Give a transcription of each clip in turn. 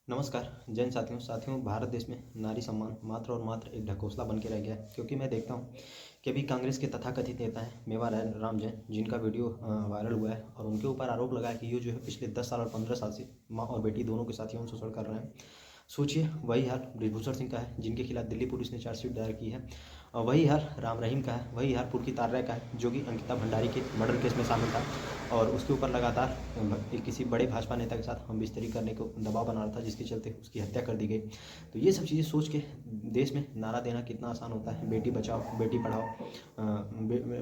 नमस्कार जैन साथियों भारत देश में नारी सम्मान मात्र और मात्र एक ढकोसला बन के रह गया है। क्योंकि मैं देखता हूँ कि अभी कांग्रेस के तथाकथित नेता हैं मेवाराम जैन, जिनका वीडियो वायरल हुआ है और उनके ऊपर आरोप लगा है कि ये जो है पिछले 10 साल और 15 साल से माँ और बेटी दोनों के साथ यौन शोषण कर रहे हैं। सोचिए, वही हाल बृजभूषण सिंह का है, जिनके खिलाफ दिल्ली पुलिस ने चार्जशीट दायर की है। और वही हाल राम रहीम का है, वही हाल पुरकी तार्रा का है, जो कि अंकिता भंडारी के मर्डर केस में शामिल था और उसके ऊपर लगातार किसी बड़े भाजपा नेता के साथ हम बिस्तरी करने को दबाव बना रहा था, जिसके चलते उसकी हत्या कर दी गई। तो ये सब चीज़ें सोच के देश में नारा देना कितना आसान होता है, बेटी बचाओ बेटी पढ़ाओ,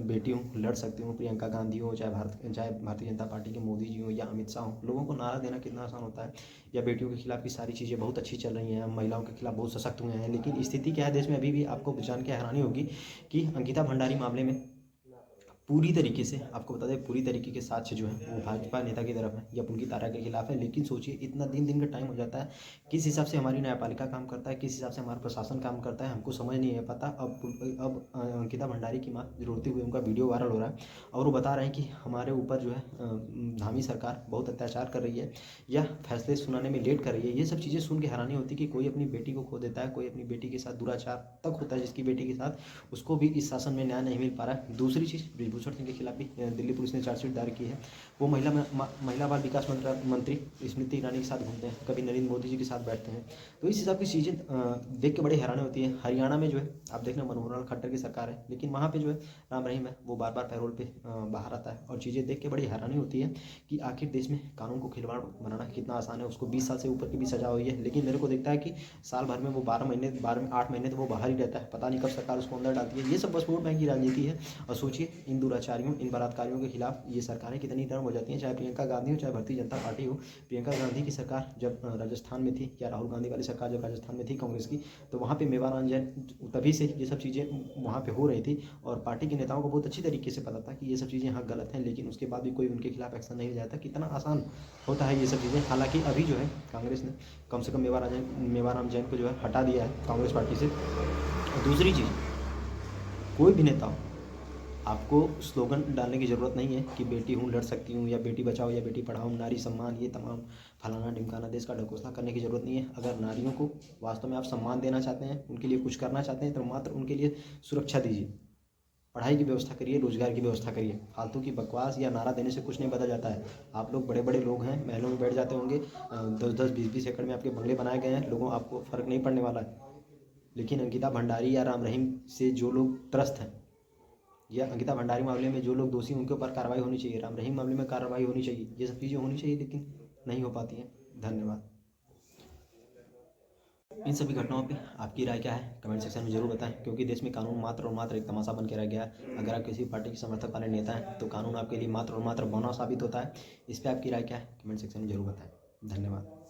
बेटी हूँ लड़ सकती हूँ, प्रियंका गांधी हो चाहे भारतीय जनता पार्टी के मोदी जी हो या अमित शाह हो, लोगों को नारा देना कितना आसान होता है। या बेटियों के खिलाफ की सारी चीज़ें बहुत अच्छी चल रही हैं, महिलाओं के खिलाफ बहुत सशक्त हुए हैं, लेकिन स्थिति क्या है देश में अभी भी आपको जान के हैरानी होगी कि अंकिता भंडारी मामले में पूरी तरीके से आपको बता दें, पूरी तरीके के साक्ष्य जो है वो भाजपा नेता की तरफ है या पुनकी तारा के खिलाफ है। लेकिन सोचिए, इतना दिन का टाइम हो जाता है, किस हिसाब से हमारी न्यायपालिका काम करता है, किस हिसाब से हमारा प्रशासन काम करता है, हमको समझ नहीं है पता। अब अंकिता भंडारी की माँ रोते हुए उनका वीडियो वायरल हो रहा है और वो बता रहे हैं कि हमारे ऊपर जो है धामी सरकार बहुत अत्याचार कर रही है या फैसले सुनाने में लेट कर रही है। ये सब चीज़ें सुन के हैरानी होती है कि कोई अपनी बेटी को खो देता है, कोई अपनी बेटी के साथ दुराचार तक होता है जिसकी बेटी के साथ, उसको भी इस शासन में न्याय नहीं मिल पा रहा है। दूसरी चीज़, बृजभूषण सिंह के खिलाफ भी दिल्ली पुलिस ने चार्जशीट दायर की है। वो महिला बाल विकास मंत्री स्मृति ईरानी के साथ घूमते हैं, कभी नरेंद्र मोदी जी के साथ बैठते हैं। तो इस हिसाब की चीज़ें देख के बड़ी हैरानी होती है। हरियाणा में जो है आप देखना मनोहर लाल खट्टर की सरकार है, लेकिन वहाँ पे जो है राम रहीम है, वो बार बार पैरोल पे बाहर आता है और चीज़ें देख के बड़ी हैरानी होती है कि आखिर देश में कानून को खिलवाड़ बनाना कितना आसान है। उसको 20 साल से ऊपर की भी सजा हुई है, लेकिन मेरे को दिखता है कि साल भर में वो 8 महीने तो वो बाहर ही रहता है। पता नहीं कब सरकार उसको अंदर डालती है। ये सब बस वोट बैंक की राजनीति है। और सोचिए, इन दुराचारियों इन बलात्कारियों के खिलाफ ये सरकारें कितनी टर्म हो जाती हैं, चाहे प्रियंका गांधी हो चाहे भारतीय जनता पार्टी हो। प्रियंका गांधी की सरकार जब राजस्थान में थी, या राहुल गांधी वाली सरकार जब राजस्थान में थी कांग्रेस की, तो वहाँ पे मेवाराम जैन तभी से ये सब चीज़ें वहाँ पे हो रही थी और पार्टी के नेताओं को बहुत अच्छी तरीके से पता था कि ये सब चीज़ें यहाँ गलत हैं, लेकिन उसके बाद भी कोई उनके खिलाफ एक्शन नहीं लिया जाता। कितना आसान होता है ये सब चीज़ें। हालांकि अभी जो है कांग्रेस ने कम से कम मेवाराम जैन को जो है हटा दिया है कांग्रेस पार्टी से। दूसरी चीज़, कोई भी नेता हो, आपको स्लोगन डालने की ज़रूरत नहीं है कि बेटी हूँ लड़ सकती हूँ या बेटी बचाओ या बेटी पढ़ाओ, नारी सम्मान, ये तमाम फलाना ढिमकाना देश का ढकोसला करने की ज़रूरत नहीं है। अगर नारियों को वास्तव में आप सम्मान देना चाहते हैं, उनके लिए कुछ करना चाहते हैं, तो मात्र उनके लिए सुरक्षा दीजिए, पढ़ाई की व्यवस्था करिए, रोजगार की व्यवस्था करिए। फालतू की बकवास या नारा देने से कुछ नहीं बदल जाता है। आप लोग बड़े बड़े लोग हैं, महलों में बैठ जाते होंगे, 10-10 20-20 एकड़ में आपके बंगले बनाए गए हैं, लोगों आपको फ़र्क नहीं पड़ने वाला है। लेकिन अंकिता भंडारी या राम रहीम से जो लोग त्रस्त हैं, या अंकिता भंडारी मामले में जो लोग दोषी, उनके ऊपर कार्रवाई होनी चाहिए, राम रहीम मामले में कार्रवाई होनी चाहिए, ये सब चीज़ें होनी चाहिए, लेकिन नहीं हो पाती हैं। धन्यवाद। इन सभी घटनाओं पे आपकी राय क्या है, कमेंट सेक्शन में जरूर बताएं। क्योंकि देश में कानून मात्र और मात्र एक तमाशा बन के रह गया है। अगर आप किसी पार्टी के समर्थक वाले नेता हैं तो कानून आपके लिए मात्र और मात्र बौना साबित होता है। इस पर आपकी राय क्या है, कमेंट सेक्शन में जरूर बताएं। धन्यवाद।